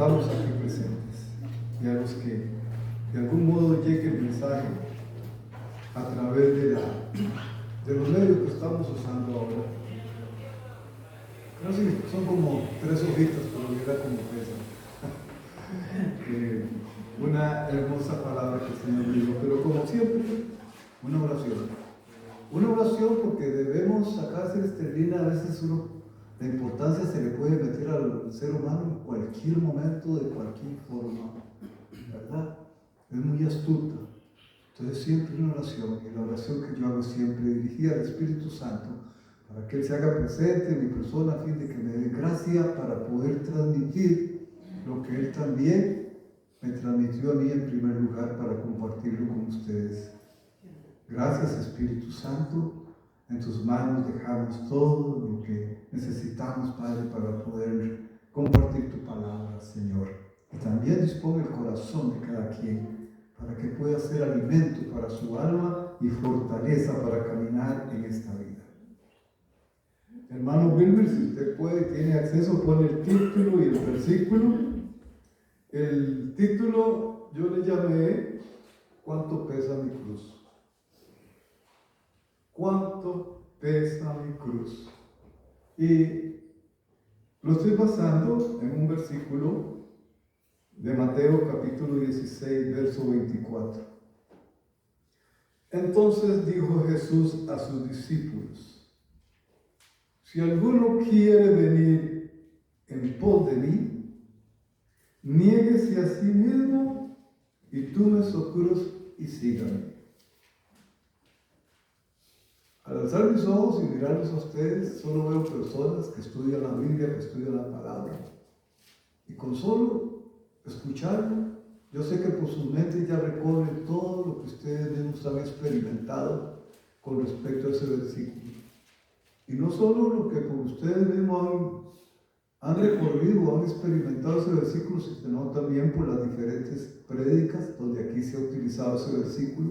estamos aquí presentes y a los que de algún modo llegue el mensaje a través de los medios que estamos usando ahora. No sé, son como 3 hojitas, pero mira cómo pesan. Una hermosa palabra que el Señor me dijo, pero como siempre, una oración. Una oración porque debemos sacarse esterlina, a veces la importancia se le puede meter al ser humano en cualquier momento, de cualquier forma, ¿verdad? Es muy astuta. Entonces siempre una oración, y la oración que yo hago siempre dirigida al Espíritu Santo, para que Él se haga presente en mi persona, a fin de que me dé gracia para poder transmitir lo que Él también me transmitió a mí en primer lugar para compartirlo con ustedes. Gracias, Espíritu Santo, en tus manos dejamos todo lo que necesitamos, Padre, para poder compartir tu palabra, Señor. Y también dispone el corazón de cada quien para que pueda ser alimento para su alma y fortaleza para caminar en esta vida. Hermano Wilmer, si usted puede, tiene acceso, pone el título y el versículo. El título yo le llamé ¿Cuánto pesa mi cruz? ¿Cuánto pesa mi cruz? Y lo estoy basando en un versículo de Mateo capítulo 16, verso 24. Entonces dijo Jesús a sus discípulos: si alguno quiere venir en pos de mí, niéguese a sí mismo y tome su cruz y sígame. Al alzar mis ojos y mirarlos a ustedes, solo veo personas que estudian la Biblia, que estudian la palabra. Y con solo escucharlo, yo sé que por sus mentes ya recorren todo lo que ustedes mismos han experimentado con respecto a ese versículo. Y no solo lo que por ustedes mismos han recorrido o han experimentado ese versículo, sino también por las diferentes prédicas donde aquí se ha utilizado ese versículo,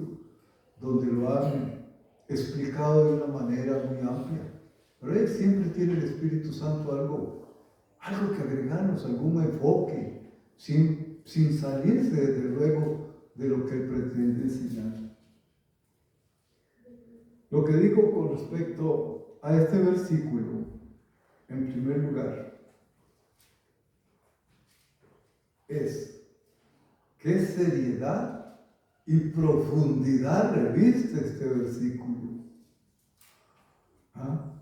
donde lo han explicado de una manera muy amplia. Pero Él siempre tiene el Espíritu Santo algo que agregarnos, algún enfoque, sin salirse desde luego de lo que Él pretende enseñar. Lo que digo con respecto a este versículo, en primer lugar, es qué seriedad y profundidad reviste este versículo. ¿Ah?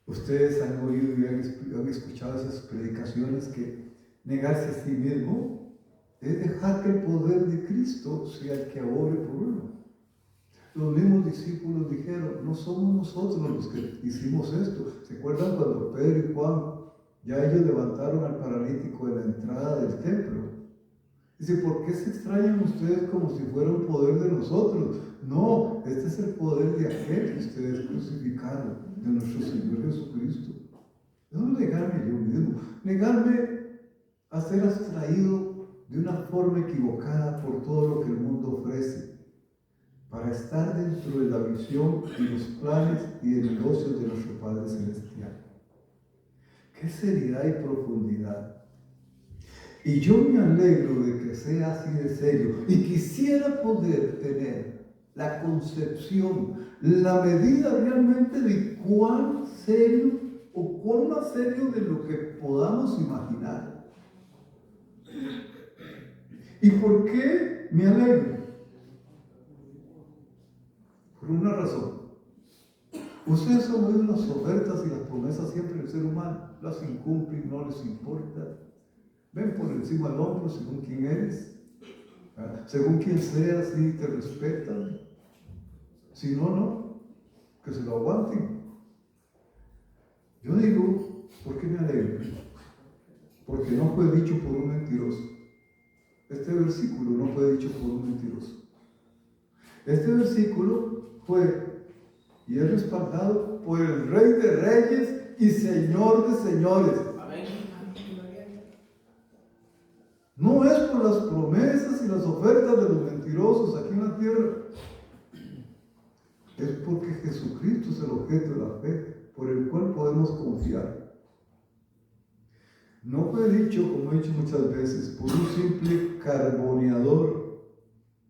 Ustedes han oído y han escuchado esas predicaciones que negarse a sí mismo es dejar que el poder de Cristo sea el que obre por uno. Los mismos discípulos dijeron: no somos nosotros los que hicimos esto. ¿Se acuerdan cuando Pedro y Juan ya ellos levantaron al paralítico en la entrada del templo? Dice: ¿por qué se extrañan ustedes como si fuera un poder de nosotros? No, este es el poder de aquel que ustedes crucificaron, de nuestro Señor Jesucristo. No negarme yo mismo, negarme a ser abstraído de una forma equivocada por todo lo que el mundo ofrece, para estar dentro de la visión y los planes y de negocios de nuestro Padre Celestial. ¡Qué seriedad y profundidad! Y yo me alegro de que sea así de serio y quisiera poder tener la concepción, la medida realmente de cuán serio o cuán más serio de lo que podamos imaginar. ¿Y por qué me alegro? Por una razón. Ustedes han oído las ofertas y las promesas siempre del ser humano, las incumplen, no les importa. Ven por encima del hombro según quién eres, según quién seas, sí te respetan. Si no, no, que se lo aguanten. Yo digo, ¿por qué me alegro? Porque no fue dicho por un mentiroso. Este versículo no fue dicho por un mentiroso. Este versículo fue y es respaldado por el Rey de Reyes y Señor de Señores. No es por las promesas y las ofertas de los mentirosos aquí en la tierra. Es porque Jesucristo es el objeto de la fe por el cual podemos confiar. No fue dicho, como he dicho muchas veces, por un simple carboneador,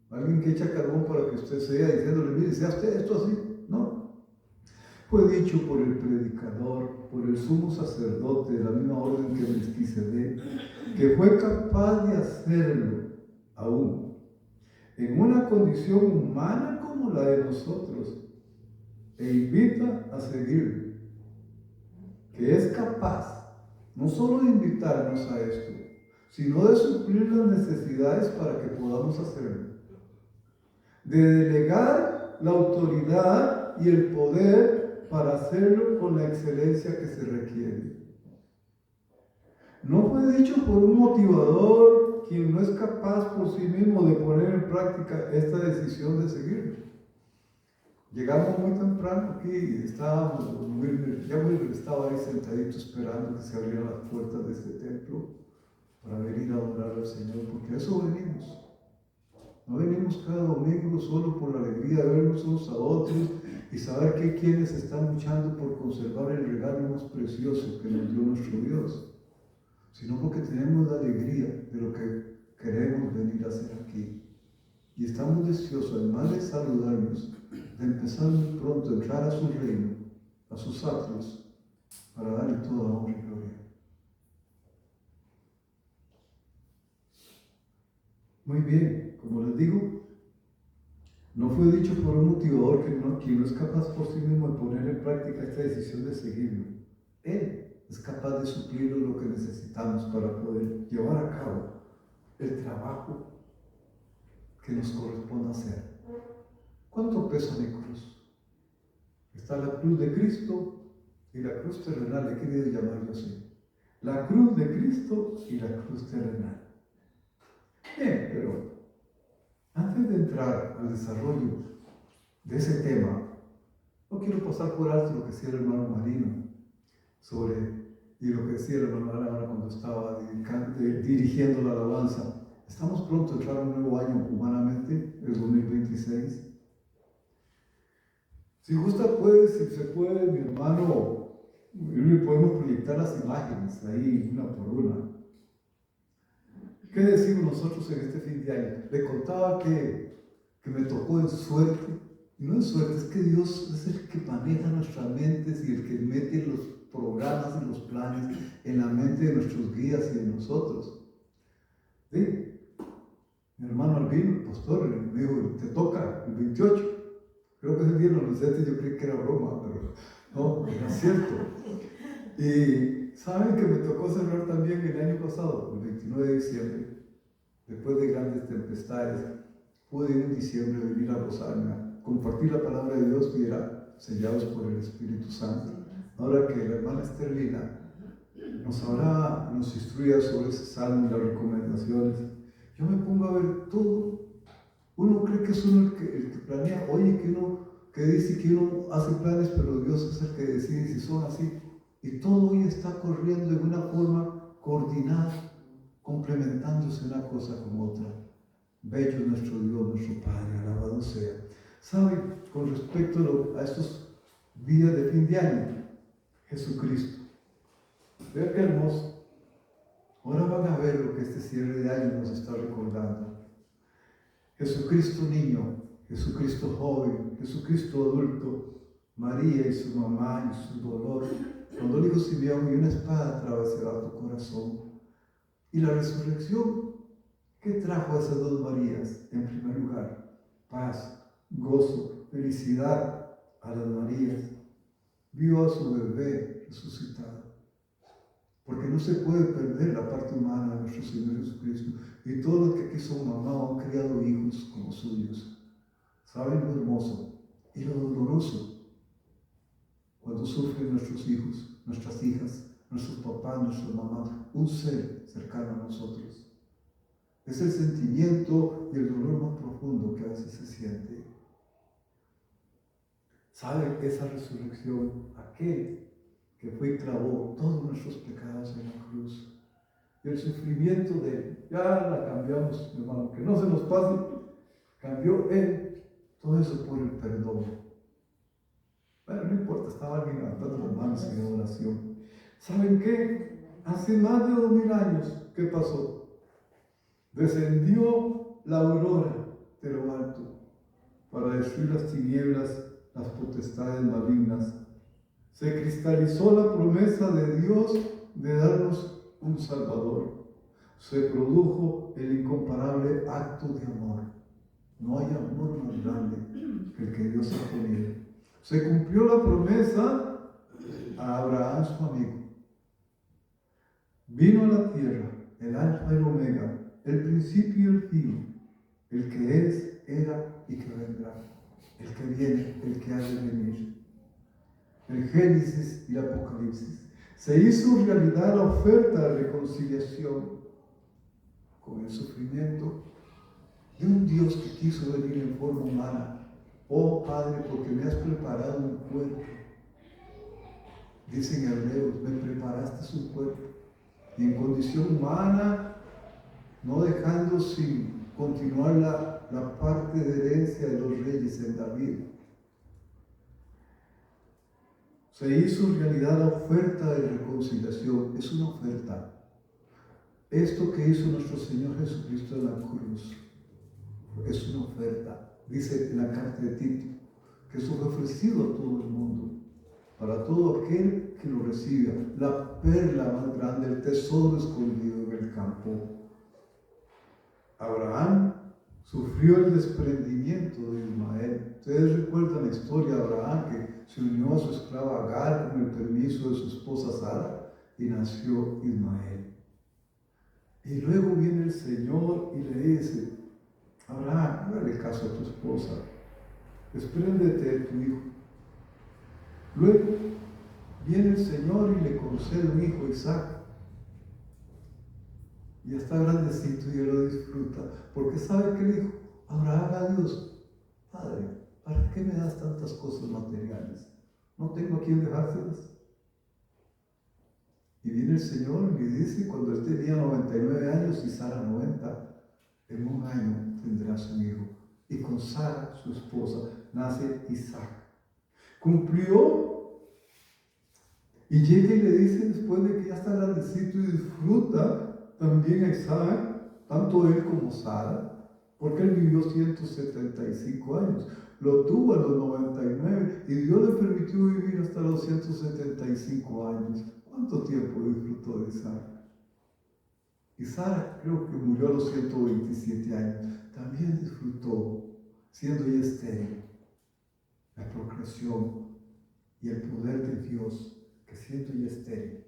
alguien que echa carbón para que usted sea, diciéndole, mire, sea usted esto así. No. Fue dicho por el predicador, por el sumo sacerdote de la misma orden que Melquisedec, que fue capaz de hacerlo aún en una condición humana como la de nosotros, e invita a seguirlo, que es capaz no solo de invitarnos a esto, sino de suplir las necesidades para que podamos hacerlo, de delegar la autoridad y el poder para hacerlo con la excelencia que se requiere. No fue dicho por un motivador quien no es capaz por sí mismo de poner en práctica esta decisión de seguirlo. Llegamos muy temprano aquí y estaba estaba ahí sentadito esperando que se abrieran las puertas de este templo para venir a adorar al Señor, porque a eso venimos. No venimos cada domingo solo por la alegría de vernos unos a otros y saber que hay quienes están luchando por conservar el regalo más precioso que nos dio nuestro Dios, sino porque tenemos la alegría de lo que queremos venir a hacer aquí. Y estamos deseosos, además de saludarnos, de empezar muy pronto a entrar a su reino, a sus atrios, para darle toda honra y gloria. Muy bien, como les digo, no fue dicho por un motivador quien no es capaz por sí mismo de poner en práctica esta decisión de seguirlo. Él es capaz de suplir lo que necesitamos para poder llevar a cabo el trabajo que nos corresponde hacer. ¿Cuánto pesa mi cruz? Está la cruz de Cristo y la cruz terrenal, he querido llamarlo así. La cruz de Cristo y la cruz terrenal. Bien, pero antes de entrar al desarrollo de ese tema, no quiero pasar por alto lo que decía el hermano Marino y lo que decía el hermano Álvaro cuando estaba dirigiendo la alabanza. Estamos pronto a entrar a un nuevo año humanamente, el 2026. Si gusta, si se puede, mi hermano, le podemos proyectar las imágenes ahí una por una. ¿Qué decimos nosotros en este fin de año? Le contaba que me tocó en suerte, y no en suerte, es que Dios es el que maneja nuestras mentes y el que mete los programas y los planes en la mente de nuestros guías y de nosotros. ¿Sí? Mi hermano Albino, el pastor, me dijo, te toca el 28. Creo que ese día en los inocentes yo creí que era broma, pero no, era cierto. Y saben que me tocó cerrar también el año pasado, el 29 de diciembre, después de grandes tempestades. Pude ir en diciembre venir a gozarme, a compartir la palabra de Dios y era sellados por el Espíritu Santo. Ahora que la hermana Esterlina nos instruya sobre ese salmo y las recomendaciones, yo me pongo a ver todo. Uno cree que es uno el que planea, oye, que dice que uno hace planes, pero Dios es el que decide si son así. Y todo hoy está corriendo de una forma coordinada, complementándose una cosa con otra. Bello es nuestro Dios, nuestro Padre, alabado sea. ¿Saben? Con respecto a estos días de fin de año, Jesucristo. Vean qué hermoso. Ahora van a ver lo que este cierre de año nos está recordando. Jesucristo niño, Jesucristo joven, Jesucristo adulto, María y su mamá y su dolor. Cuando dijo Simeón, y una espada atravesará tu corazón. Y la resurrección, ¿qué trajo a esas dos Marías? En primer lugar, paz, gozo, felicidad a las Marías. Vio a su bebé resucitado. Porque no se puede perder la parte humana de nuestro Señor Jesucristo. Y todos los que aquí son mamá han criado hijos como suyos. ¿Saben lo hermoso y lo doloroso? Cuando sufren nuestros hijos, nuestras hijas, nuestros papás, nuestras mamás, un ser cercano a nosotros. Es el sentimiento y el dolor más profundo que a veces se siente. ¿Saben esa resurrección? Aquel que fue y clavó todos nuestros pecados en la cruz. Y el sufrimiento de él, ya la cambiamos, hermano, que no se nos pase, cambió él todo eso por el perdón. Bueno, no importa, estaba alguien levantando las manos en oración. ¿Saben qué? hace más de 2000 años, ¿qué pasó? Descendió la aurora de lo alto para destruir las tinieblas, las potestades malignas. Se cristalizó la promesa de Dios de darnos un Salvador. Se produjo el incomparable acto de amor. No hay amor más grande que el que Dios ha tenido. Se cumplió la promesa a Abraham, su amigo. Vino a la tierra el Alfa y el Omega, el principio y el fin, el que es, era y que vendrá, el que viene, el que ha de venir. El Génesis y el Apocalipsis. Se hizo realidad la oferta de reconciliación con el sufrimiento de un Dios que quiso venir en forma humana. Oh Padre, porque me has preparado un cuerpo. Dicen hebreos, me preparaste un cuerpo. Y en condición humana, no dejando sin continuar la parte de herencia de los reyes en David. Se hizo realidad la oferta de reconciliación. Es una oferta. Esto que hizo nuestro Señor Jesucristo en la cruz es una oferta. Dice en la carta de Tito que eso fue ofrecido a todo el mundo, para todo aquel que lo reciba. La perla más grande, el tesoro escondido en el campo. Abraham sufrió el desprendimiento de Ismael. Ustedes recuerdan la historia de Abraham, que se unió a su esclava Agar con el permiso de su esposa Sara y nació Ismael. Y luego viene el Señor y le dice: Abraham, hágale caso a tu esposa, despréndete de tu hijo. Luego viene el Señor y le concede un hijo, Isaac. Y está grandecito y él lo disfruta, porque sabe que le dijo Abraham a Dios: Padre, ¿para qué me das tantas cosas materiales? No tengo a quién dejárselas. Y viene el Señor y le dice, cuando él tenía 99 años y Sara 90, en un año tendrás un hijo. Y con Sara, su esposa, nace Isaac. Cumplió y llega y le dice, después de que ya está grandecito, y disfruta también a Isaac, tanto él como Sara, porque él vivió 175 años. Lo tuvo a los 99 y Dios le permitió vivir hasta los 175 años. ¿Cuánto tiempo disfrutó de Isaac? Y Sara creo que murió a los 127 años. También disfrutó, siendo ella estéril, la procreación y el poder de Dios, que siendo ella estéril.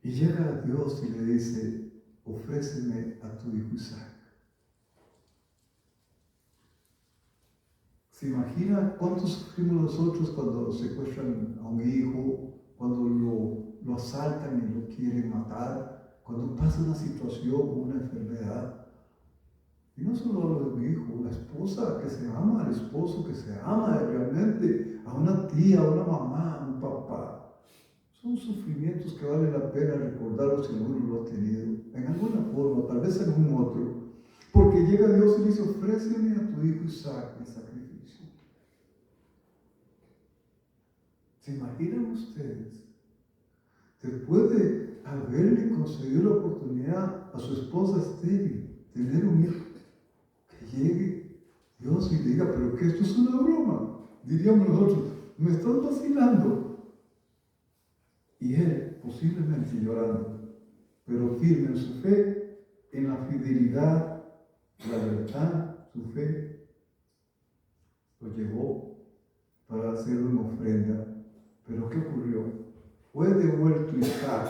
Y llega a Dios y le dice, ofréceme a tu hijo Isaac. ¿Se imagina cuánto sufrimos nosotros cuando secuestran a un hijo, cuando lo asaltan y lo quieren matar, cuando pasa una situación o una enfermedad? Y no solo hablo de un hijo, la esposa que se ama, el esposo que se ama realmente, a una tía, a una mamá, a un papá. Son sufrimientos que vale la pena recordarlos si alguno lo ha tenido, en alguna forma, tal vez en algún otro. Porque llega Dios y dice, ofréceme a tu hijo Isaac en sacrificio. ¿Se imaginan ustedes? Después de haberle concedido la oportunidad a su esposa estéril, tener un hijo, que llegue Dios y diga, pero que esto es una broma. Diríamos nosotros, me estás vacilando. Y él, posiblemente llorando, pero firme en su fe, en la fidelidad, la lealtad, su fe, lo llevó para hacer una ofrenda. Pero ¿qué ocurrió? Fue devuelto Isaac,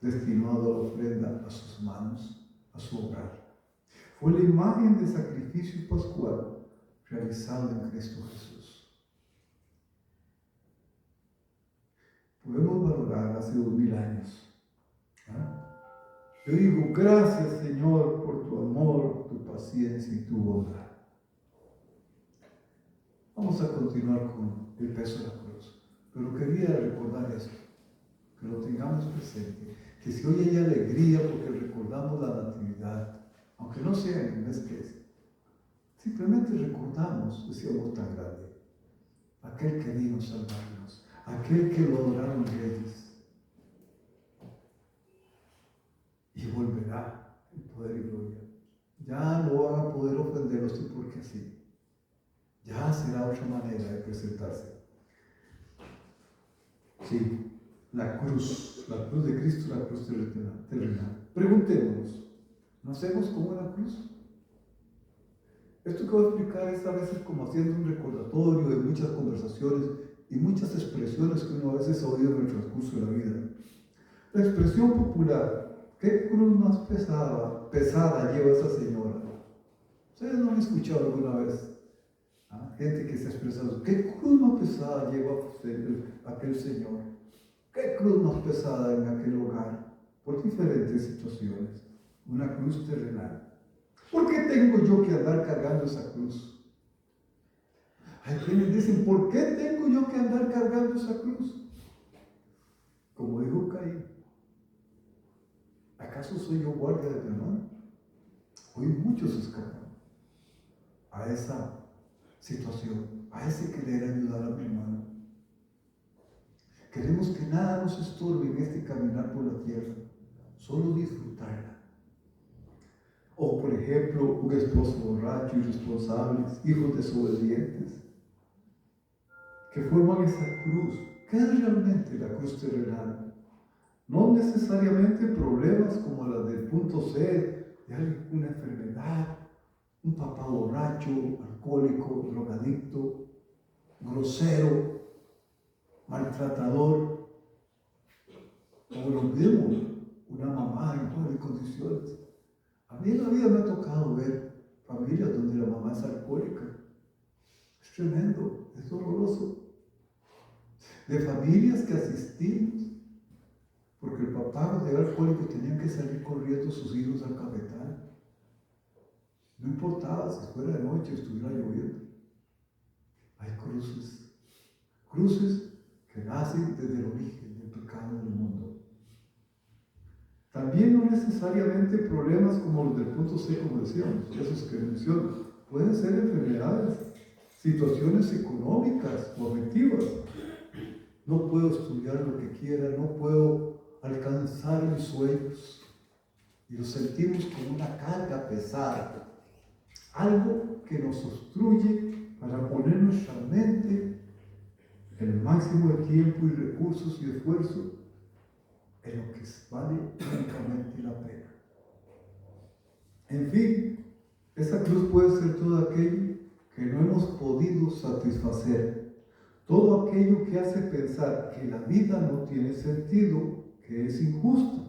destinado a la ofrenda, a sus manos, a su hogar. Fue la imagen de sacrificio pascual realizado en Cristo Jesús. Podemos valorar hace 2000 años. Yo digo, gracias Señor por tu amor, tu paciencia y tu bondad. Vamos a continuar con el peso de la cruz. Pero quería recordar esto, que lo tengamos presente, que si hoy hay alegría porque recordamos la natividad, aunque no sea en el mes que es, simplemente recordamos ese amor tan grande, aquel que vino a salvarnos, aquel que lo adoraron reyes, tendrá el poder y gloria. Ya no van a poder ofenderlo así porque sí. Ya será otra manera de presentarse. Sí, la cruz de Cristo, la cruz terrenal. Preguntémonos, ¿nacemos como una cruz? Esto que voy a explicar es a veces como haciendo un recordatorio de muchas conversaciones y muchas expresiones que uno a veces ha oído en el transcurso de la vida. La expresión popular, ¿qué cruz más pesada lleva esa señora? ¿Ustedes no han escuchado alguna vez? Gente que se ha expresado, ¿qué cruz más pesada lleva aquel señor? ¿Qué cruz más pesada en aquel hogar? Por diferentes situaciones. Una cruz terrenal. ¿Por qué tengo yo que andar cargando esa cruz? Hay quienes dicen, ¿por qué tengo yo que andar cargando esa cruz? Como dijo Caín, ¿acaso soy yo guardia de mi hermano? Hoy muchos escapan a esa situación, a ese querer ayudar a mi hermano. Queremos que nada nos estorbe en este caminar por la tierra, solo disfrutarla. O por ejemplo, un esposo borracho, irresponsable, hijos desobedientes, que forman esa cruz. ¿Qué es realmente la cruz terrenal? No necesariamente problemas como las del punto C, de alguna enfermedad, un papá borracho, alcohólico, drogadicto, grosero, maltratador, o lo mismo, una mamá en malas condiciones. A mí en la vida me ha tocado ver familias donde la mamá es alcohólica. Es tremendo, es horroroso. De familias que asistimos, porque el papá cuando era alcohólico tenían que salir corriendo sus hijos al cafetal. No importaba si fuera de noche o estuviera lloviendo. Hay cruces que nacen desde el origen del pecado del mundo. También no necesariamente problemas como los del punto C, como decíamos, esos que menciono. Pueden ser enfermedades, situaciones económicas o afectivas. No puedo estudiar lo que quiera, no puedo alcanzar mis sueños. Y lo sentimos como una carga pesada. Algo que nos obstruye para poner nuestra mente el máximo de tiempo y recursos y esfuerzo en lo que vale únicamente la pena. En fin, esa cruz puede ser todo aquello que no hemos podido satisfacer, todo aquello que hace pensar que la vida no tiene sentido, que es injusta,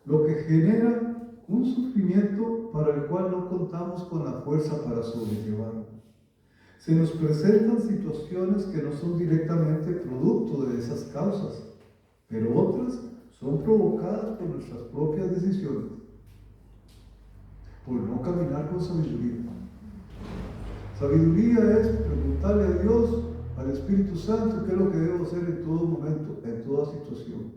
lo que genera un sufrimiento para el cual no contamos con la fuerza para sobrellevarlo. Se nos presentan situaciones que no son directamente producto de esas causas, pero otras son provocadas por nuestras propias decisiones, por no caminar con sabiduría. Sabiduría es preguntarle a Dios, al Espíritu Santo, qué es lo que debo hacer en todo momento, en toda situación.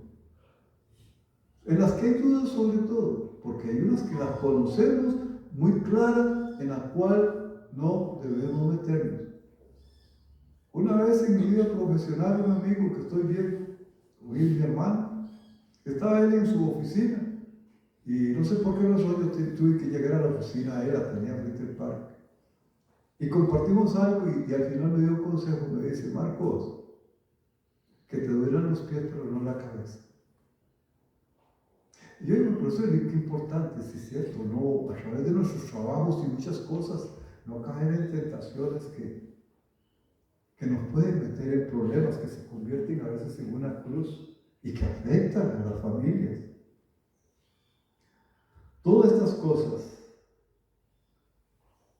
En las que hay dudas sobre todo, porque hay unas que las conocemos muy claras, en la cual no debemos meternos. Una vez en mi vida profesional, un amigo que estoy viendo, mi hermano, estaba él en su oficina y no sé por qué razón yo tuve que llegar a la oficina, él la tenía frente al parque. Y compartimos algo y al final me dio un consejo, me dice, Marcos, que te duelan los pies pero no la cabeza. Y yo digo, profesor, qué importante, si es cierto, no, a través de nuestros trabajos y muchas cosas, no caer en tentaciones que nos pueden meter en problemas, que se convierten a veces en una cruz y que afectan a las familias. Todas estas cosas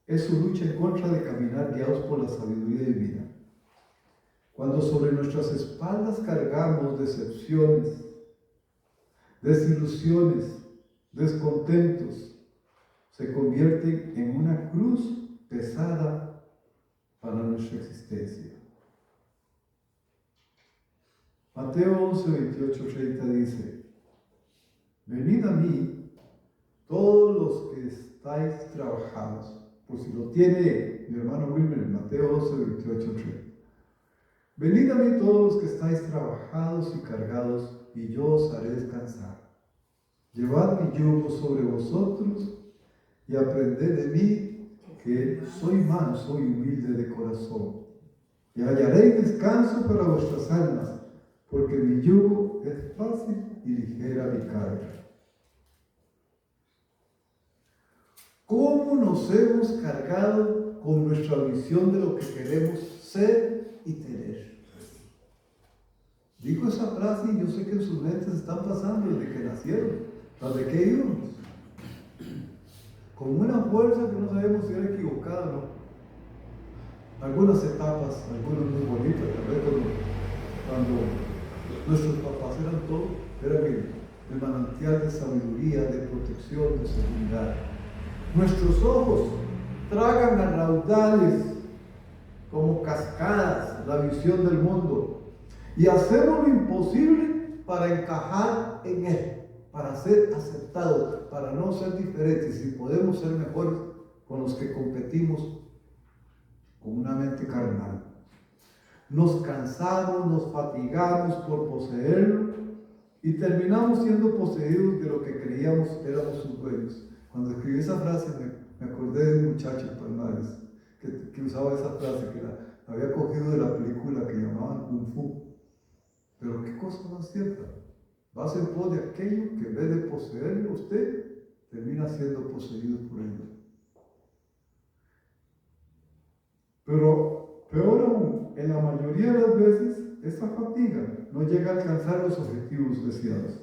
es su lucha en contra de caminar guiados por la sabiduría divina. Cuando sobre nuestras espaldas cargamos decepciones, desilusiones, descontentos, se convierten en una cruz pesada para nuestra existencia. Mateo 11, 28, 30 dice, venid a mí todos los que estáis trabajados. Por si lo tiene mi hermano Wilmer, Mateo 11, 28, 30. Venid a mí todos los que estáis trabajados y cargados, y yo os haré descansar. Llevad mi yugo sobre vosotros y aprended de mí, que soy manso y humilde de corazón. Y hallaréis descanso para vuestras almas, porque mi yugo es fácil y ligera mi carga. ¿Cómo nos hemos cargado con nuestra visión de lo que queremos ser y tener? Digo esa frase y yo sé que en sus mentes están pasando desde que nacieron, desde que íbamos, con una fuerza que no sabemos si era equivocada o no. Algunas etapas, algunas muy bonitas, tal vez cuando nuestros papás eran todo, eran el manantial de sabiduría, de protección, de seguridad. Nuestros ojos tragan a raudales, como cascadas, la visión del mundo, y hacemos lo imposible para encajar en él, para ser aceptados, para no ser diferentes, y podemos ser mejores con los que competimos con una mente carnal. Nos cansamos, nos fatigamos por poseerlo y terminamos siendo poseídos de lo que creíamos éramos sus dueños. Cuando escribí esa frase me acordé de un muchacho en Palmares que usaba esa frase, que la había cogido de la película que llamaban Kung Fu. Pero qué cosa más cierta. Vas en pos de aquello que en vez de poseerlo usted, termina siendo poseído por ello. Pero peor aún, en la mayoría de las veces, esa fatiga no llega a alcanzar los objetivos deseados.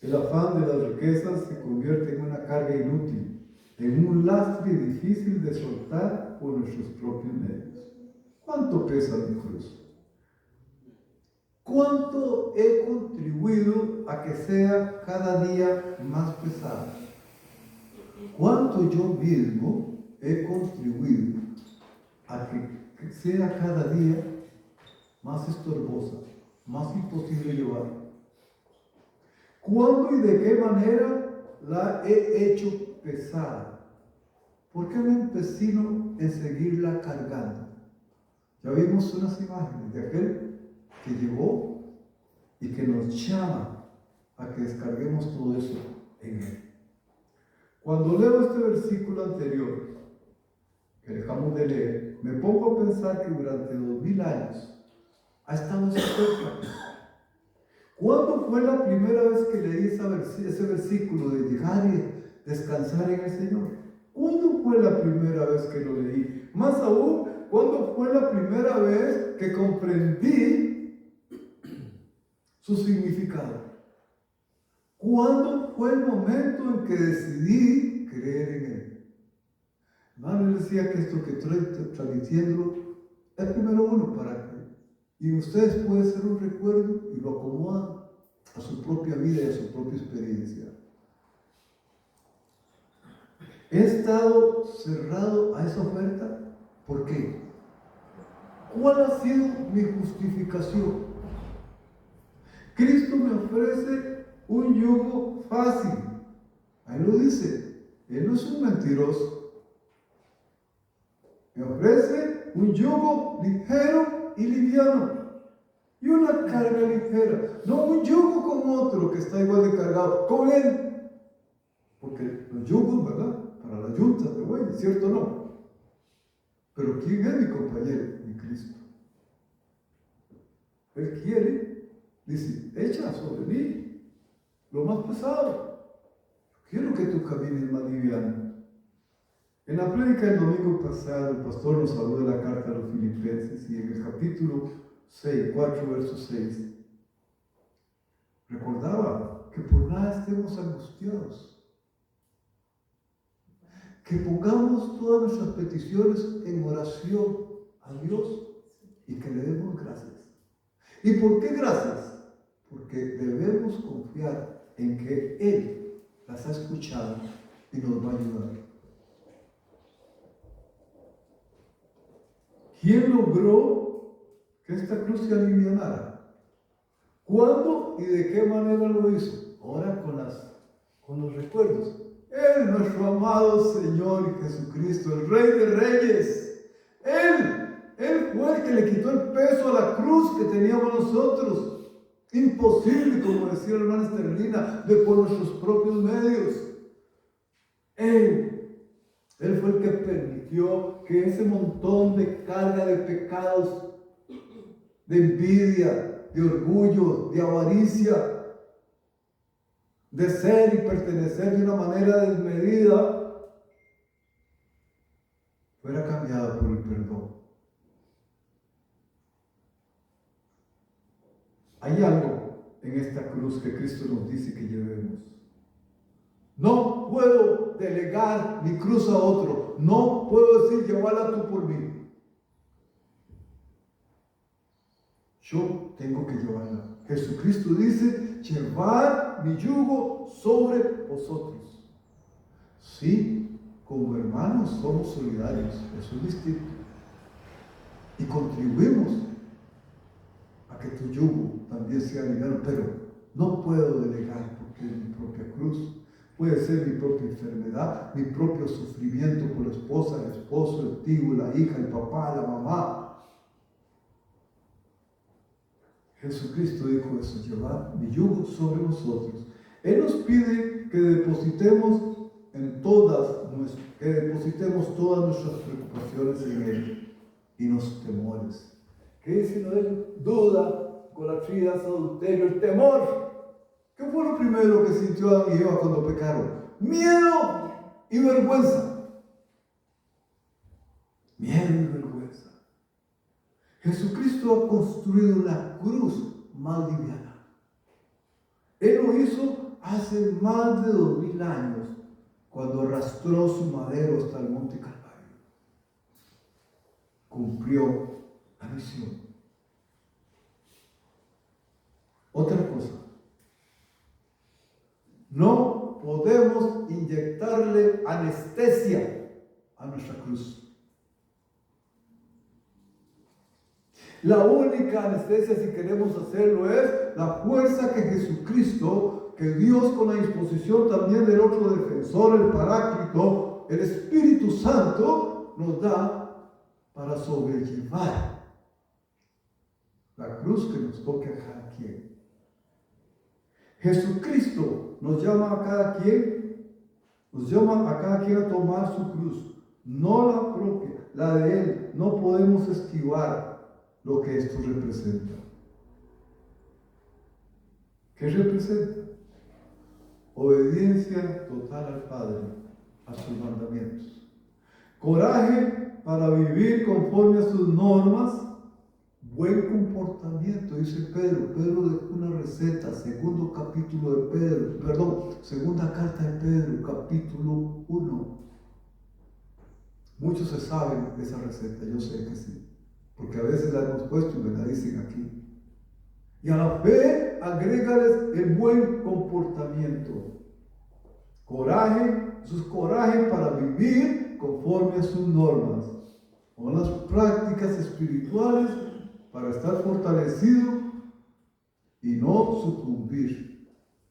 El afán de las riquezas se convierte en una carga inútil, en un lastre difícil de soltar por nuestros propios medios. ¿Cuánto pesa mi cruz? ¿Cuánto he contribuido a que sea cada día más pesada? ¿Cuánto yo mismo he contribuido a que sea cada día más estorbosa, más imposible llevar? ¿Cuándo y de qué manera la he hecho pesada? ¿Por qué me empecino en seguirla cargando? Ya vimos unas imágenes de aquel que llegó y que nos llama a que descarguemos todo eso en él. Cuando leo este versículo anterior, que dejamos de leer, me pongo a pensar que durante 2000 años ha estado esa cosa. ¿Cuándo fue la primera vez que leí ese versículo de llegar y descansar en el Señor? ¿Cuándo fue la primera vez que lo leí? Más aún, ¿cuándo fue la primera vez que comprendí su significado? ¿Cuándo fue el momento en que decidí creer en Él? Hermano, él decía que esto que estoy transmitiendo es primero uno para que, y ustedes pueden ser un recuerdo y lo acomodan a su propia vida y a su propia experiencia. He estado cerrado a esa oferta. ¿Por qué? ¿Cuál ha sido mi justificación? Cristo me ofrece un yugo fácil. Ahí lo dice. Él no es un mentiroso. Me ofrece un yugo ligero y liviano. Y una carga ligera. No un yugo como otro que está igual de cargado. Con él. Porque los yugos, ¿verdad? Para la yunta de buey, ¿cierto o no? Pero ¿quién es mi compañero? Mi Cristo. Él quiere, dice, echa sobre mí lo más pesado. Quiero que tú camines más liviano. En la prédica del domingo pasado, el pastor nos habló de la carta a los Filipenses y en el capítulo 6, 4, verso 6, recordaba que por nada estemos angustiados. Que pongamos todas nuestras peticiones en oración a Dios y que le demos gracias. ¿Y por qué gracias? Porque debemos confiar en que Él las ha escuchado y nos va a ayudar. ¿Quién logró que esta cruz se alivianara? ¿Cuándo y de qué manera lo hizo? Ahora con los recuerdos. Él, nuestro amado Señor y Jesucristo, el Rey de Reyes. Él fue el que le quitó el peso a la cruz que teníamos nosotros. Imposible, como decía la hermana Esterlina, de por nuestros propios medios. Él fue el que permitió que ese montón de carga de pecados, de envidia, de orgullo, de avaricia, de ser y pertenecer de una manera desmedida, fuera cambiada por el perdón. Hay algo en esta cruz que Cristo nos dice que llevemos. No puedo delegar mi cruz a otro. No puedo decir, llévala tú por mí. Yo tengo que llevarla. Jesucristo dice, llevad mi yugo sobre vosotros. Sí, como hermanos somos solidarios. Eso es distinto. Y contribuimos a que tu yugo también sea liviano, pero no puedo delegar porque es mi propia cruz. Puede ser mi propia enfermedad, mi propio sufrimiento por la esposa, el esposo, el tío, la hija, el papá, la mamá. Jesucristo dijo eso, llevad mi yugo sobre vosotros. Él nos pide que depositemos todas nuestras preocupaciones en Él y nuestros temores. Que si no es duda, idolatría, adulterio, el temor. ¿Qué fue lo primero que sintió Adán y Eva cuando pecaron? Miedo y vergüenza. Miedo y vergüenza. Jesucristo ha construido una cruz más liviana. Él lo hizo hace más de 2000 años, cuando arrastró su madero hasta el monte Calvario. Cumplió la misión. Otra cosa. No podemos inyectarle anestesia a nuestra cruz. La única anestesia, si queremos hacerlo, es la fuerza que Jesucristo, que Dios, con la disposición también del otro defensor, el Paráclito, el Espíritu Santo, nos da para sobrellevar la cruz que nos toque a cada quien. Jesucristo nos llama a cada quien a tomar su cruz, no la propia, la de Él. No podemos esquivar lo que esto representa. ¿Qué representa? Obediencia total al Padre, a sus mandamientos. Coraje para vivir conforme a sus normas. Buen comportamiento, dice Pedro. Pedro dejó una receta, segunda carta de Pedro, capítulo 1. Muchos se saben de esa receta, yo sé que sí, porque a veces la hemos puesto y me la dicen aquí. Y a la fe, agrégales el buen comportamiento. Coraje, eso es coraje para vivir conforme a sus normas. Son las prácticas espirituales para estar fortalecido y no sucumbir.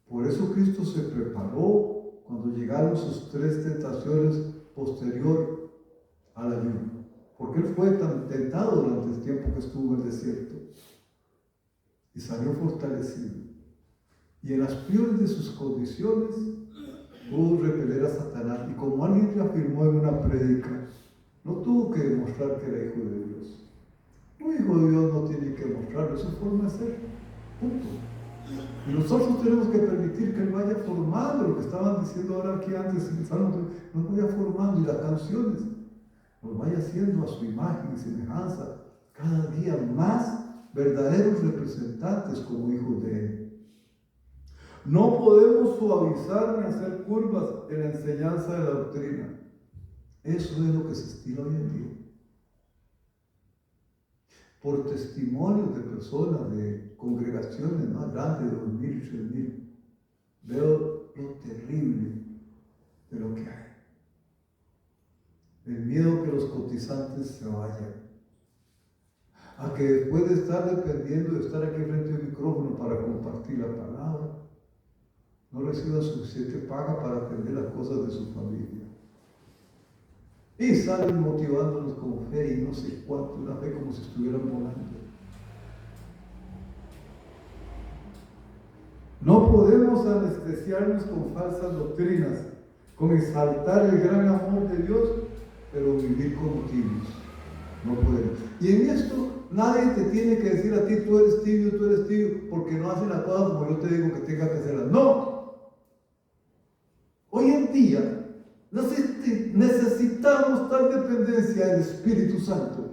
Por eso Cristo se preparó cuando llegaron sus 3 tentaciones posterior al ayuno. Porque Él fue tan tentado durante el tiempo que estuvo en el desierto. Y salió fortalecido. Y en las peores de sus condiciones pudo repeler a Satanás. Y como alguien le afirmó en una prédica, no tuvo que demostrar que era hijo de Dios. Un hijo de Dios no tiene que mostrarlo, es su forma de ser. Punto. Y nosotros tenemos que permitir que Él vaya formando lo que estaban diciendo ahora aquí antes en el Salmo, nos vaya formando, y las canciones nos vaya haciendo a su imagen y semejanza, cada día más verdaderos representantes como hijos de Él. No podemos suavizar ni hacer curvas en la enseñanza de la doctrina. Eso es lo que se estila hoy en día. Por testimonios de personas, de congregaciones más grandes, de 2,000 y 3,000, veo lo terrible de lo que hay. El miedo que los cotizantes se vayan. A que después de estar dependiendo de estar aquí frente al micrófono para compartir la palabra, no reciban suficiente paga para atender las cosas de su familia. Y salen motivándonos con fe y no sé cuánto, una fe como si estuvieran volando. No podemos anestesiarnos con falsas doctrinas, con exaltar el gran amor de Dios, pero vivir como tibios. No podemos. Y en esto nadie te tiene que decir a ti, tú eres tibio, porque no hacen las cosas como yo te digo que tenga que hacerlas. No. Hoy en día necesitamos tal dependencia del Espíritu Santo.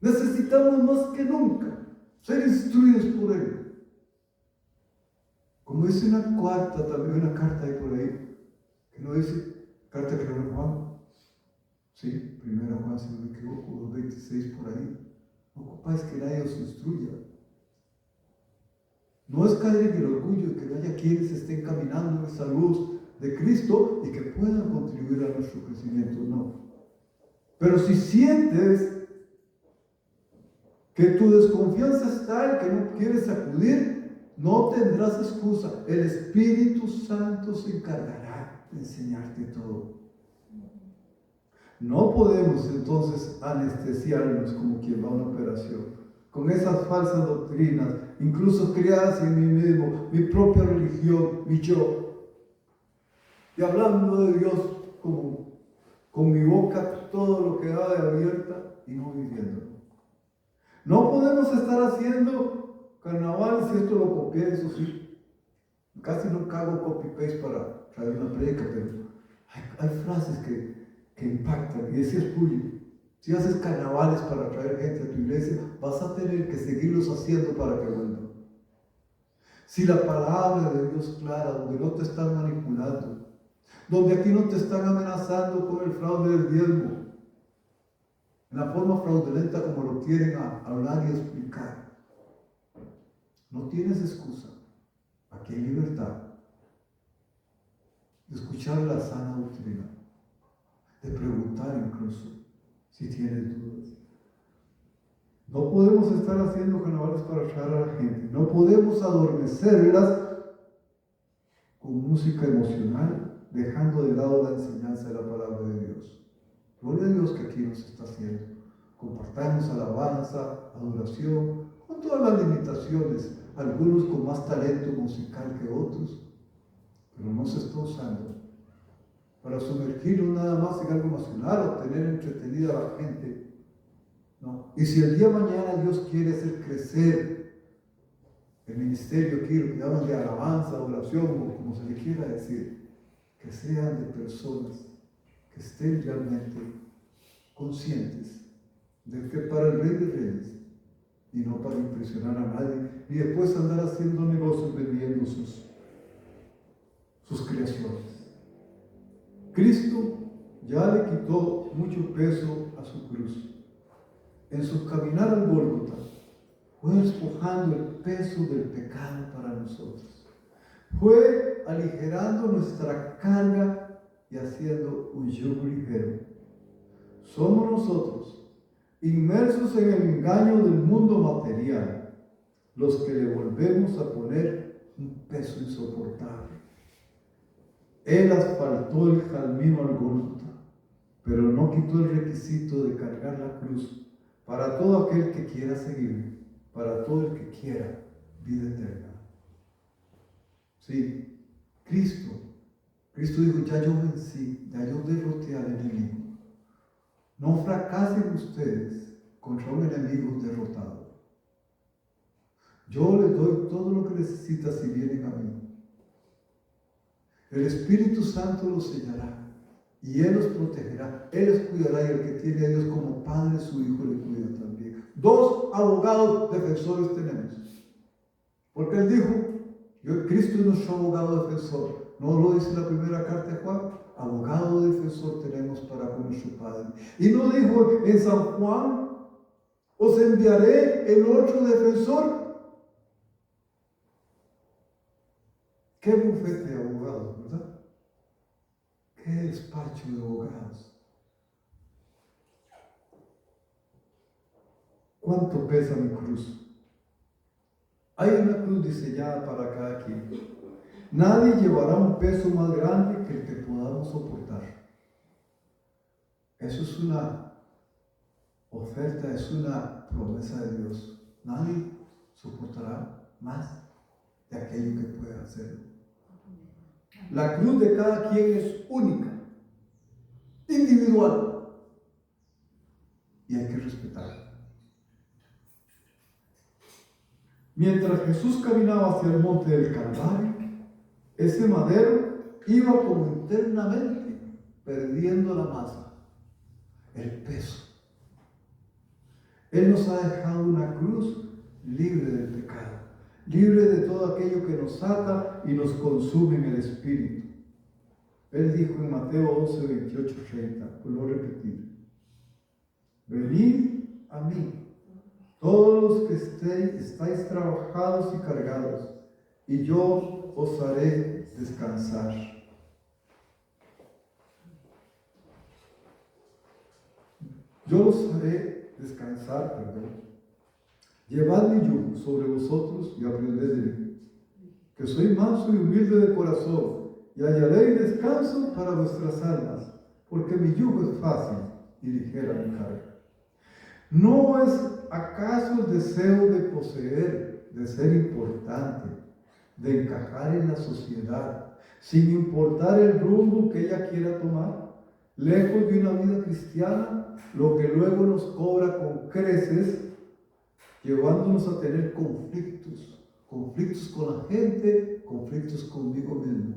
Necesitamos más que nunca ser instruidos por Él. Como dice una carta ahí por ahí, que no dice, carta que no Juan, sí, 1 Juan, si no me equivoco, 2:26 por ahí. No ocupáis que nadie os instruya. No es caer en el orgullo de que no haya quienes estén caminando en esa luz de Cristo y que puedan contribuir a nuestro crecimiento, no. Pero si sientes que tu desconfianza es tal que no quieres acudir, no tendrás excusa. El Espíritu Santo se encargará de enseñarte todo. No podemos entonces anestesiarnos como quien va a una operación, con esas falsas doctrinas, incluso creadas en mí mismo, mi propia religión, mi yo. Y hablando de Dios como con mi boca todo lo que da de abierta y no viviéndolo. No podemos estar haciendo carnavales, y esto lo copié, eso sí. Casi nunca hago copy-paste para traer una predica, pero hay frases que impactan. Y ese es tuyo. Si haces carnavales para traer gente a tu iglesia, vas a tener que seguirlos haciendo para que vuelvan. Si la palabra de Dios clara, donde no te están manipulando, donde aquí no te están amenazando con el fraude del diezmo, en la forma fraudulenta como lo quieren hablar y explicar, no tienes excusa. Aquí hay libertad de escuchar la sana doctrina, de preguntar incluso si tienes dudas. No podemos estar haciendo carnavales para atraer a la gente. No podemos adormecerlas con música emocional, dejando de lado la enseñanza de la palabra de Dios. Gloria a Dios que aquí nos está haciendo. Compartamos alabanza, adoración, con todas las limitaciones, algunos con más talento musical que otros, pero no se está usando para sumergirnos nada más en algo emocional o tener entretenida a la gente. No. Y si el día de mañana Dios quiere hacer crecer el ministerio aquí, lo que llaman de alabanza, adoración, o como se le quiera decir, que sean de personas que estén realmente conscientes de que para el Rey de Reyes, y no para impresionar a nadie, y después andar haciendo negocios vendiendo sus creaciones. Cristo ya le quitó mucho peso a su cruz. En su caminar al Gólgota, fue despojando el peso del pecado para nosotros. Fue aligerando nuestra carga y haciendo un yugo ligero. Somos nosotros, inmersos en el engaño del mundo material, los que le volvemos a poner un peso insoportable. Él asfaltó el camino al Gólgota, pero no quitó el requisito de cargar la cruz para todo aquel que quiera seguirme, para todo el que quiera vida eterna. Sí, Cristo dijo, ya yo vencí, ya yo derroté al enemigo. No fracasen ustedes contra un enemigo derrotado. Yo les doy todo lo que necesitan si vienen a mí. El Espíritu Santo los sellará y Él los protegerá, Él los cuidará, y el que tiene a Dios como Padre, su Hijo le cuida también. 2 abogados defensores tenemos. Porque Él dijo, Cristo es nuestro abogado defensor. ¿No lo dice la primera carta de Juan? Abogado defensor tenemos para con nuestro Padre. Y no dijo en San Juan, os enviaré el otro defensor. Qué bufete de abogados, ¿verdad? Qué despacho de abogados. ¿Cuánto pesa mi cruz? Hay una cruz diseñada para cada quien. Nadie llevará un peso más grande que el que podamos soportar. Eso es una oferta, es una promesa de Dios. Nadie soportará más de aquello que puede hacerlo. La cruz de cada quien es única, individual, y hay que respetarla. Mientras Jesús caminaba hacia el monte del Calvario, ese madero iba como internamente perdiendo la masa, el peso. Él nos ha dejado una cruz libre del pecado, libre de todo aquello que nos ata y nos consume en el espíritu. Él dijo en Mateo 11, 28, 30, vuelvo a repetir: venid a mí, todos los que estáis trabajados y cargados, y yo os haré descansar. Yo os haré descansar, Llevad mi yugo sobre vosotros y aprended de mí, que soy manso y humilde de corazón, y hallaréis descanso para vuestras almas, porque mi yugo es fácil y ligera mi carga. ¿No es acaso el deseo de poseer, de ser importante, de encajar en la sociedad, sin importar el rumbo que ella quiera tomar, lejos de una vida cristiana, lo que luego nos cobra con creces, llevándonos a tener conflictos con la gente, conflictos conmigo mismo?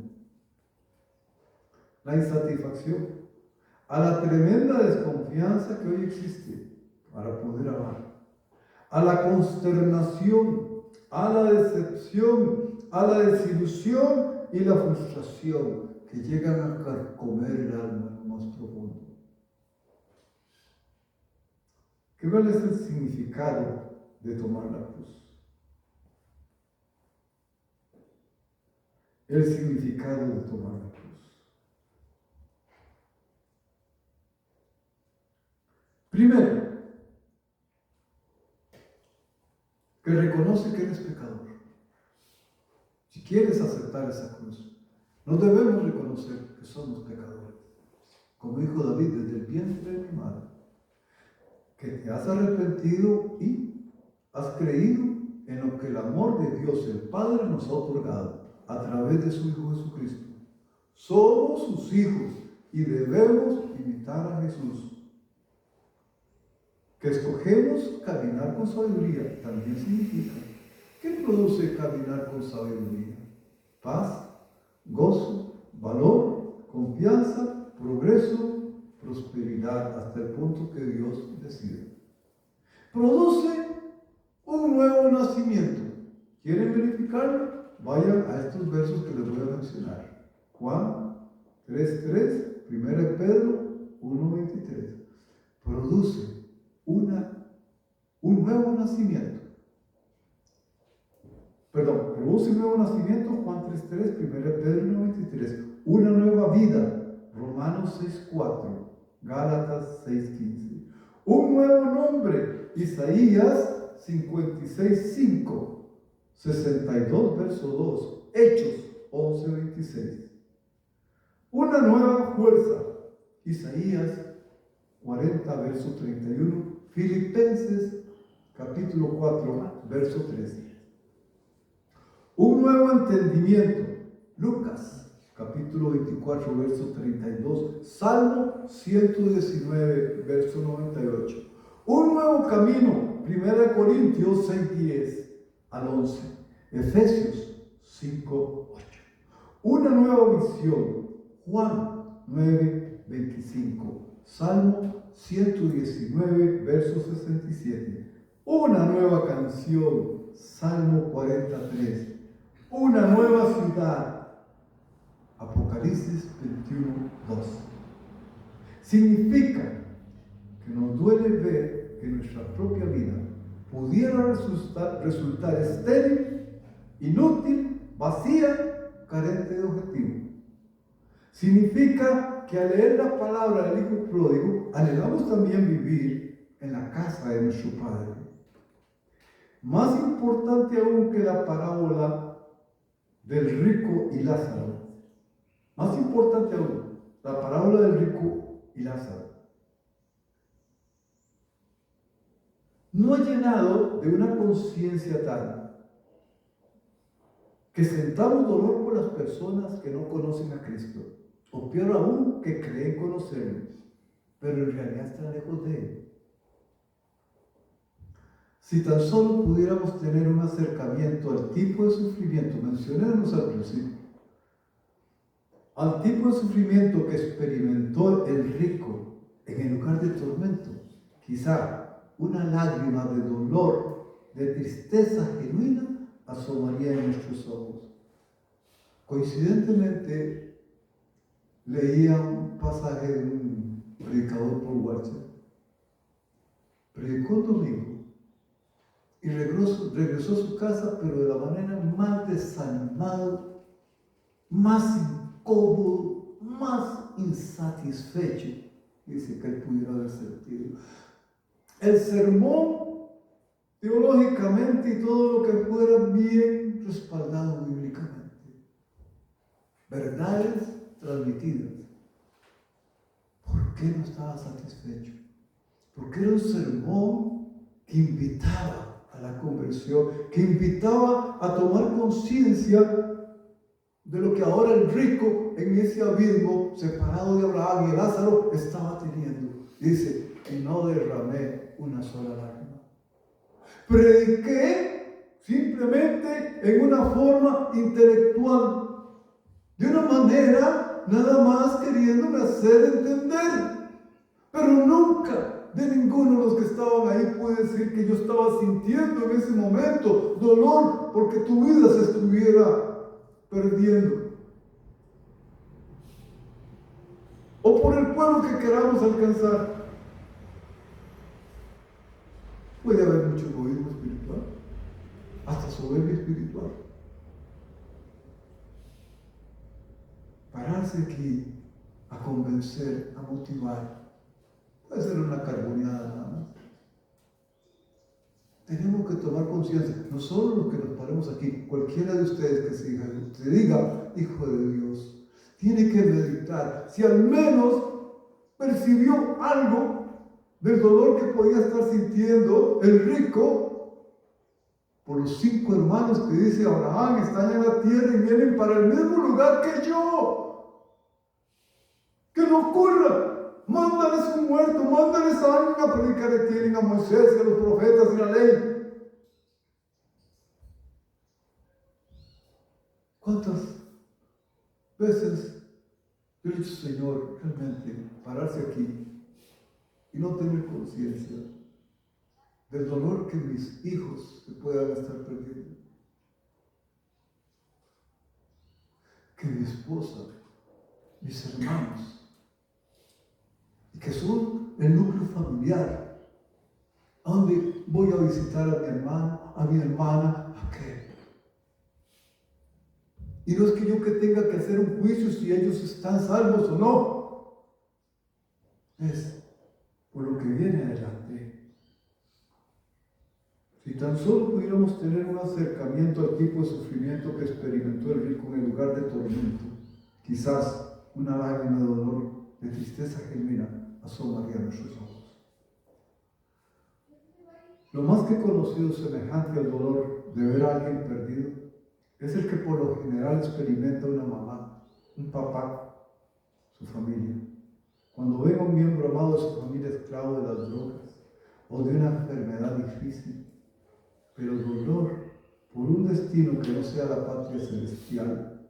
La insatisfacción, a la tremenda desconfianza que hoy existe para poder amar, a la consternación, a la decepción, a la desilusión y la frustración que llegan a carcomer el alma más profundo. ¿Cuál es el significado de tomar la cruz? El significado de tomar la cruz. Primero, que reconoce que eres pecador. Si quieres aceptar esa cruz, no debemos reconocer que somos pecadores. Como dijo David, desde el vientre de mi madre, que te has arrepentido y has creído en lo que el amor de Dios el Padre nos ha otorgado a través de su Hijo Jesucristo. Somos sus hijos y debemos imitar a Jesús. Que escogemos caminar con sabiduría también significa ¿qué produce caminar con sabiduría? Paz, gozo, valor, confianza, progreso, prosperidad, hasta el punto que Dios decide. Produce un nuevo nacimiento. ¿Quieren verificarlo? Vayan a estos versos que les voy a mencionar. Juan 3:3, 1 Pedro 1:23. Produce un nuevo nacimiento. Produce un nuevo nacimiento, Juan 3:3, 1 Pedro 1:23. Una nueva vida, Romanos 6:4, Gálatas 6:15. Un nuevo nombre, Isaías 56:5, 62 verso 2, Hechos 11:26. Una nueva fuerza, Isaías 40 verso 31, Filipenses capítulo 4 verso 13. Un nuevo entendimiento, Lucas capítulo 24 verso 32, Salmo 119 verso 98. Un nuevo camino, 1 Corintios 6:10 al 11, Efesios 5:8. Una nueva visión, Juan 9:25, Salmo 119 verso 67. Una nueva canción, Salmo 43. Una nueva ciudad, Apocalipsis 21:2. Significa que nos duele ver que nuestra propia vida pudiera resultar estéril, inútil, vacía, carente de objetivo. Significa que al leer la palabra del Hijo pródigo, anhelamos también vivir en la casa de nuestro Padre. Más importante aún que la parábola del rico y Lázaro, más importante aún, la parábola del rico y Lázaro, no ha llenado de una conciencia tal que sentamos dolor por las personas que no conocen a Cristo, o peor aún, que creen conocerlo, pero en realidad están lejos de Él. Si tan solo pudiéramos tener un acercamiento al tipo de sufrimiento, mencionemos al principio, al tipo de sufrimiento que experimentó el rico en el lugar de tormento, quizá una lágrima de dolor, de tristeza genuina, asomaría en nuestros ojos. Coincidentemente, leía un pasaje de un predicador por WhatsApp. Predicó un domingo y regresó a su casa, pero de la manera más desanimada, más incómodo, más insatisfecho, dice que él pudiera haber sentido. El sermón, teológicamente y todo lo que fuera, bien respaldado bíblicamente. Verdades transmitidas. ¿Por qué no estaba satisfecho? Porque era un sermón que invitaba a la conversión, que invitaba a tomar conciencia de lo que ahora el rico en ese abismo, separado de Abraham y de Lázaro, estaba teniendo. Dice, y no derramé una sola lágrima. Prediqué simplemente en una forma intelectual, de una manera nada más queriéndome hacer entender, pero nunca de ninguno de los que estaban ahí puede decir que yo estaba sintiendo en ese momento dolor porque tu vida se estuviera perdiendo, o por el pueblo que queramos alcanzar. Puede haber mucho egoísmo espiritual, hasta soberbia espiritual. Pararse aquí a convencer, a motivar, puede ser una carboneada nada más. Tenemos que tomar conciencia, no solo los que nos paremos aquí, cualquiera de ustedes que se diga hijo de Dios, tiene que meditar si al menos percibió algo del dolor que podía estar sintiendo el rico por los 5 hermanos que dice Abraham, están en la tierra y vienen para el mismo lugar que yo. Que no ocurra. Mándales un muerto, mándales a alguien a predicar que tienen a Moisés y a los profetas y la ley. ¿Cuántas veces yo he dicho, Señor, realmente pararse aquí y no tener conciencia del dolor que mis hijos se puedan estar perdiendo? Que mi esposa, mis hermanos, y que son el núcleo familiar, a donde voy a visitar a mi hermano, a mi hermana, ¿a qué? Y no es que yo que tenga que hacer un juicio si ellos están salvos o no, es por lo que viene adelante. Si tan solo pudiéramos tener un acercamiento al tipo de sufrimiento que experimentó el rico en el lugar de tormento, quizás una lágrima de dolor, de tristeza genuina, asomaría a nuestros ojos. Lo más que he conocido semejante al dolor de ver a alguien perdido es el que por lo general experimenta una mamá, un papá, su familia. Cuando ven a un miembro amado de su familia esclavo de las drogas o de una enfermedad difícil, pero dolor por un destino que no sea la patria celestial,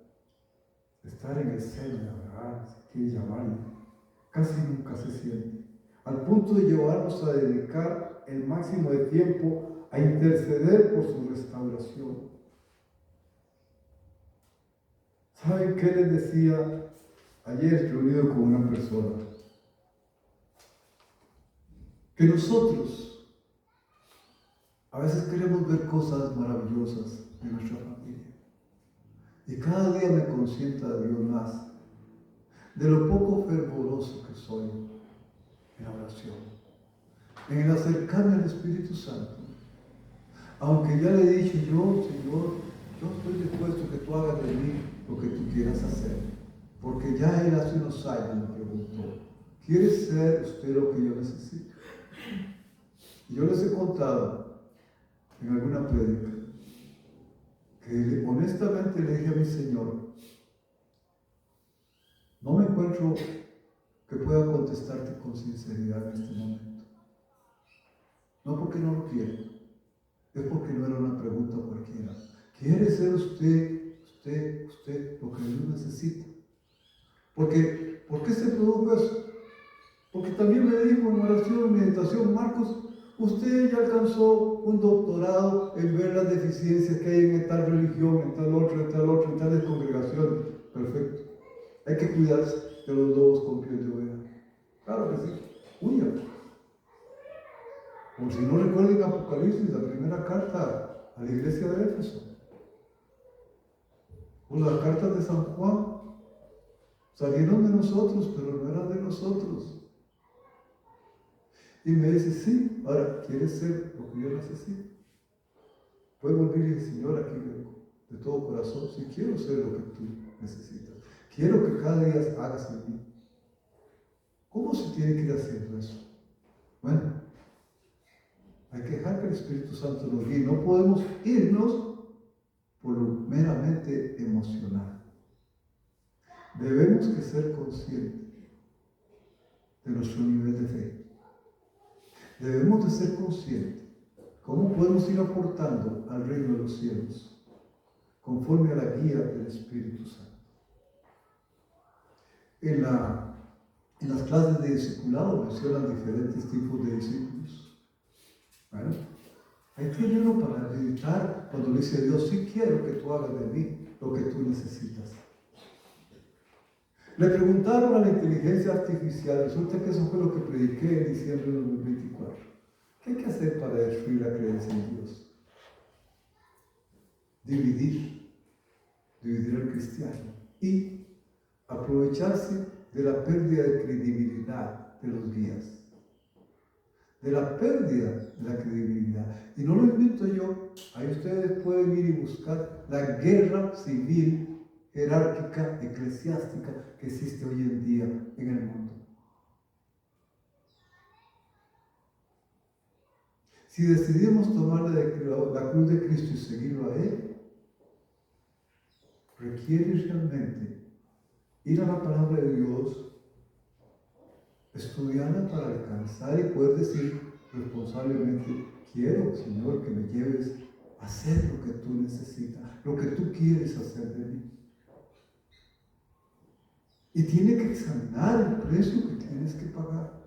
estar en el seno de Abraham, si quiere llamarlo, casi nunca se siente, al punto de llevarnos a dedicar el máximo de tiempo a interceder por su restauración. ¿Saben qué les decía ayer reunido con una persona? Que nosotros a veces queremos ver cosas maravillosas en nuestra familia. Y cada día me consienta a Dios más de lo poco fervoroso que soy en la oración, en el acercarme al Espíritu Santo. Aunque ya le he dicho yo, Señor, yo estoy dispuesto que tú hagas de mí lo que tú quieras hacer. Porque ya Él hace unos años me preguntó, ¿quiere ser usted lo que yo necesito? Y yo les he contado en alguna prédica que honestamente le dije a mi Señor, no me encuentro que pueda contestarte con sinceridad en este momento. No porque no lo quiera, es porque no era una pregunta cualquiera. ¿Quiere ser usted lo que Dios necesita? ¿Por qué se produjo eso? Porque también me dijo en oración y meditación, Marcos, usted ya alcanzó un doctorado en ver las deficiencias que hay en tal religión, en tal otra, en tales congregaciones. Perfecto. Hay que cuidarse de los lobos con piel de oveja. Claro que sí. Huya. Por si no recuerden Apocalipsis, la primera carta a la iglesia de Éfeso. O las cartas de San Juan. Salieron de nosotros, pero no eran de nosotros. Y me dice, sí, ahora, ¿quieres ser lo que yo necesito? Puedo volver y decir, Señor, aquí vengo, de todo corazón, sí quiero ser lo que tú necesitas. Quiero que cada día hagas en mí. ¿Cómo se tiene que ir haciendo eso? Bueno, hay que dejar que el Espíritu Santo nos guíe. No podemos irnos por lo meramente emocional. Debemos que ser conscientes de nuestro nivel de fe. Debemos de ser conscientes cómo podemos ir aportando al reino de los cielos conforme a la guía del Espíritu Santo. En las clases de discipulado mencionan diferentes tipos de discípulos. Bueno, hay que uno para meditar cuando le dice a Dios, sí quiero que tú hagas de mí lo que tú necesitas. Le preguntaron a la inteligencia artificial, resulta que eso fue lo que prediqué en diciembre de 2024. ¿Qué hay que hacer para destruir la creencia en Dios? Dividir al cristiano y aprovecharse de la pérdida de credibilidad de los guías, de la pérdida de la credibilidad. Y no lo invento yo, ahí ustedes pueden ir y buscar la guerra civil jerárquica, eclesiástica que existe hoy en día en el mundo. Si decidimos tomar la cruz de Cristo y seguirlo a Él, requiere realmente ir a la palabra de Dios, estudiarla para alcanzar y poder decir responsablemente, quiero, Señor, que me lleves a hacer lo que tú necesitas, lo que tú quieres hacer de mí. Y tiene que examinar el precio que tienes que pagar.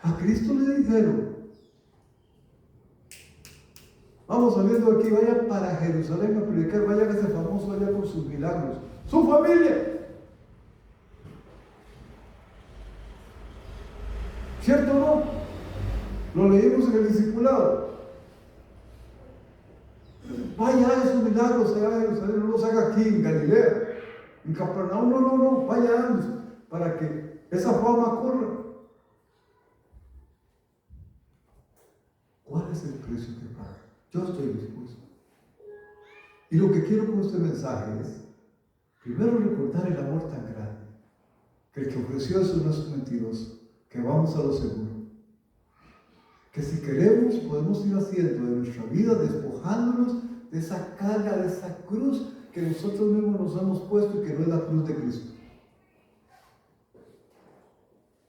A Cristo le dijeron, vamos saliendo de aquí, vaya para Jerusalén a predicar, vaya a ese famoso allá con sus milagros. ¡Su familia! ¿Cierto o no? Lo leímos en el discipulado. Vaya a esos milagros allá a Jerusalén, no los haga aquí en Galilea. En Capernaum, no, vaya antes, para que esa fama corra. ¿Cuál es el precio que paga? Yo estoy dispuesto. Y lo que quiero con este mensaje es, primero recordar el amor tan grande, que el que ofreció eso no es mentiroso, que vamos a lo seguro. Que si queremos, podemos ir haciendo de nuestra vida, despojándonos de esa carga, de esa cruz, que nosotros mismos nos hemos puesto y que no es la cruz de Cristo.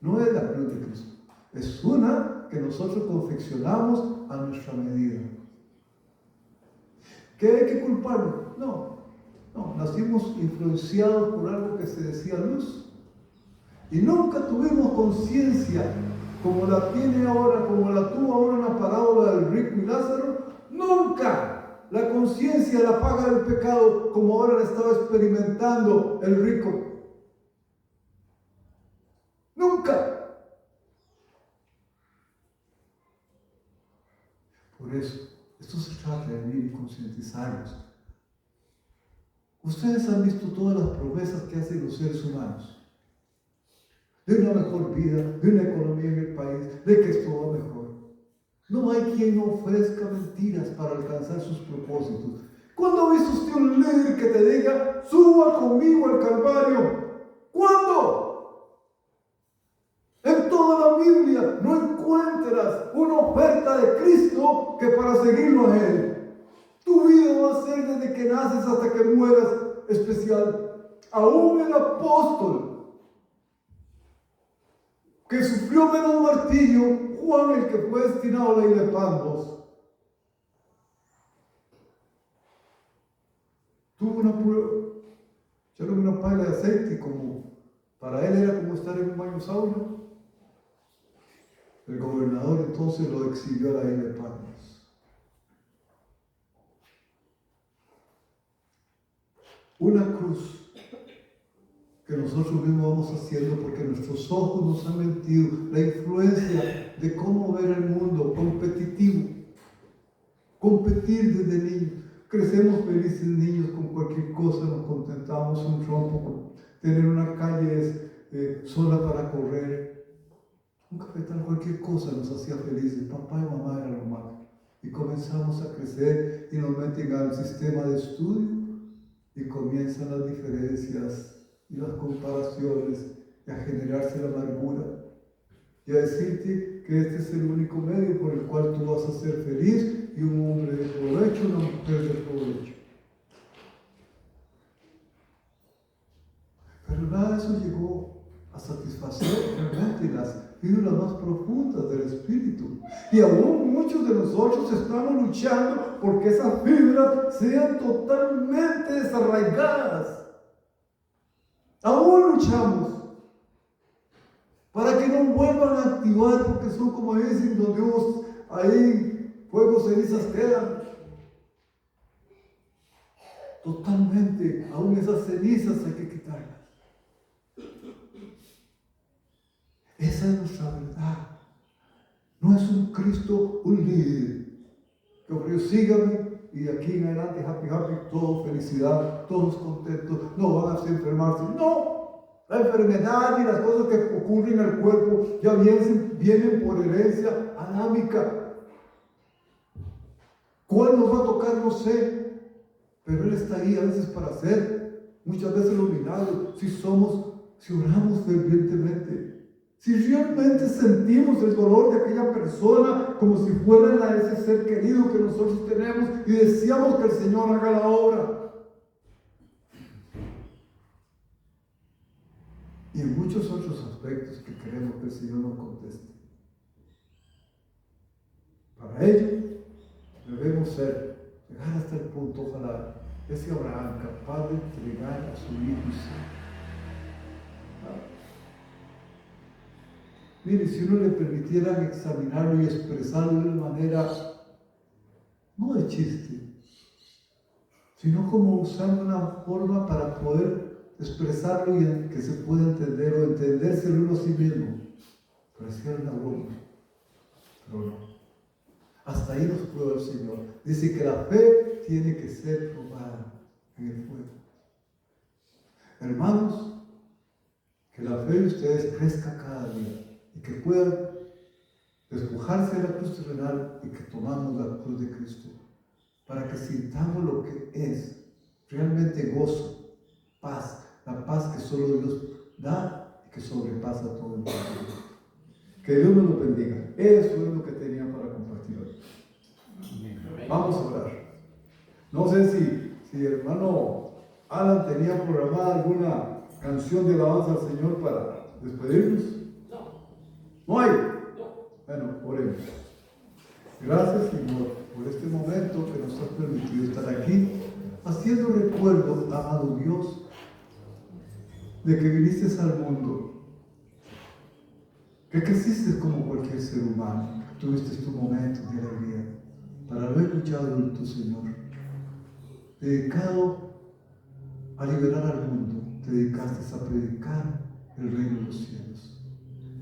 No es la cruz de Cristo. Es una que nosotros confeccionamos a nuestra medida. ¿Qué hay que culparnos? No, nacimos influenciados por algo que se decía luz. Y nunca tuvimos conciencia como la tiene ahora, como la tuvo ahora en la parábola del rico y Lázaro. Nunca. La conciencia, la paga del pecado, como ahora la estaba experimentando el rico. Nunca. Por eso, esto se trata de venir y concientizarnos. Ustedes han visto todas las promesas que hacen los seres humanos. De una mejor vida, de una economía en el país, de que esto va mejor. No hay quien ofrezca mentiras para alcanzar sus propósitos. ¿Cuándo ha visto usted un líder que te diga, suba conmigo al Calvario? ¿Cuándo? En toda la Biblia no encuentras una oferta de Cristo que para seguirlo a Él. Tu vida va a ser desde que naces hasta que mueras especial. Aún el apóstol que sufrió menos martirio, Juan, el que fue destinado a la isla de Patmos, tuvo una prueba, echaron una pala de aceite y como para él era como estar en un baño sauna. El gobernador entonces lo exilió a la isla de Patmos. Una cruz que nosotros mismos vamos haciendo porque nuestros ojos nos han mentido. La influencia de cómo ver el mundo competitivo. Competir desde niños. Crecemos felices niños con cualquier cosa, nos contentamos un trompo con tener una calle sola para correr. Un cafetal, cualquier cosa nos hacía felices. Papá y mamá eran lo más. Y comenzamos a crecer y nos meten al sistema de estudio y comienzan las diferencias y las comparaciones y a generarse la amargura y a decirte que este es el único medio por el cual tú vas a ser feliz y un hombre de provecho, una mujer de provecho. Pero nada de eso llegó a satisfacer realmente las fibras más profundas del espíritu. Y aún muchos de nosotros estamos luchando porque esas fibras sean totalmente desarraigadas. Aún luchamos para que no vuelvan a activar, porque son como dicen, donde hubo ahí fuego, cenizas quedan. Totalmente, aún esas cenizas hay que quitarlas. Esa es nuestra verdad. No es un Cristo, un líder que ofreció, sígame y de aquí en adelante happy, happy, todo felicidad, todos contentos, no van a enfermarse. No, la enfermedad y las cosas que ocurren en el cuerpo ya vienen por herencia adámica. ¿Cuál nos va a tocar? No sé, pero Él está ahí a veces para hacer muchas veces los milagros, si oramos fervientemente. Si realmente sentimos el dolor de aquella persona como si fuera ese ser querido que nosotros tenemos y deseamos que el Señor haga la obra. Y en muchos otros aspectos que queremos que el Señor nos conteste. Para ello debemos llegar hasta el punto, ojalá, ese Abraham capaz de entregar a su hijo Isaac. Mire, si uno le permitieran examinarlo y expresarlo de una manera, no de chiste, sino como usando una forma para poder expresarlo y que se pueda entender o entendérselo uno a sí mismo. Parecía una broma, pero no. Hasta ahí nos prueba el Señor. Dice que la fe tiene que ser probada en el fuego. Hermanos, que la fe de ustedes crezca cada día. Y que puedan despojarse de la cruz terrenal y que tomamos la cruz de Cristo para que sintamos lo que es realmente gozo, paz, la paz que solo Dios da y que sobrepasa todo el mundo. Que Dios nos lo bendiga. Eso es lo que tenía para compartir hoy. Vamos a orar. No sé si el hermano Alan tenía programada alguna canción de alabanza al Señor para despedirnos. ¿No hay? Bueno, oremos. Gracias, Señor, por este momento que nos has permitido estar aquí, haciendo recuerdo, amado Dios, de que viniste al mundo, que creciste como cualquier ser humano, tuviste tu momento de alegría, para haber luchado en tu Señor, dedicado a liberar al mundo, te dedicaste a predicar el reino de los cielos.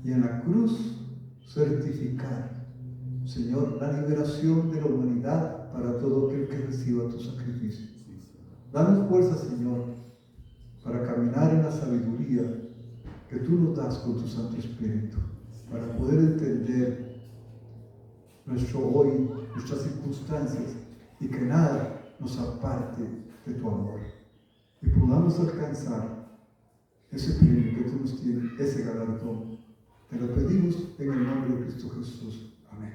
Y en la cruz certificar, Señor, la liberación de la humanidad para todo aquel que reciba tu sacrificio. Danos fuerza, Señor, para caminar en la sabiduría que tú nos das con tu Santo Espíritu, para poder entender nuestro hoy, nuestras circunstancias, y que nada nos aparte de tu amor. Y podamos alcanzar ese premio que tú nos tienes, ese galardón. Te lo pedimos en el nombre de Cristo Jesús. Amén.